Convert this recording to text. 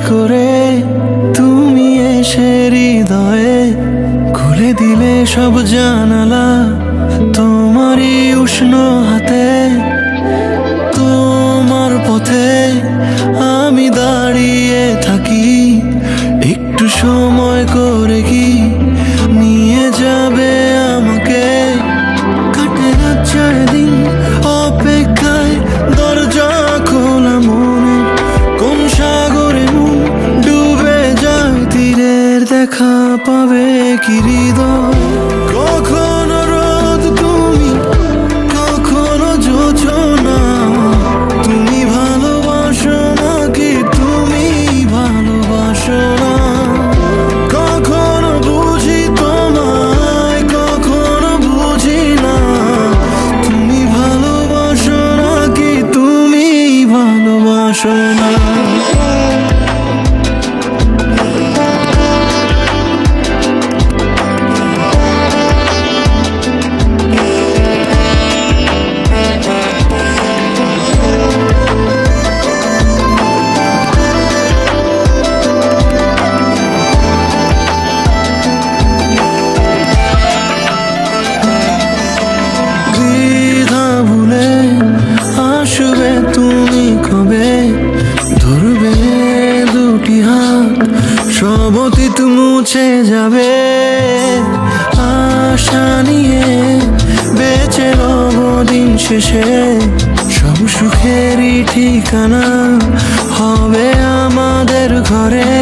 করে তুমি এসে হৃদয়ে খুলে দিলে সব জানালা, তোমারই উষ্ণ হাতে তোমার পথে আমি দাঁড়িয়ে থাকি। একটু সময় করে কি নিয়ে যাবে আমাকে? কাটে না দিন অপেক্ষায়, দরজা খোলা মনে কোন সাগরে মন ডুবে যায়, তীরের দেখা পাবে কি হৃদয়? কখনো রোদ তুমি, কখনো যোছনা, তুমি ভালোবাসো নাকি তুমি ভালোবাসো না? কখনো বুঝি তোমায়, কখনো বুঝি না, তুমি ভালোবাসো নাকি তুমি ভালোবাসো না? আসবে তুমি কবে, ধরবে দুটি হাত, সব অতীত মুছে যাবে। আশা নিয়ে বেঁচে রব দিন শেষে, সব সুখেরই ঠিকানা হবে আমাদের ঘরে।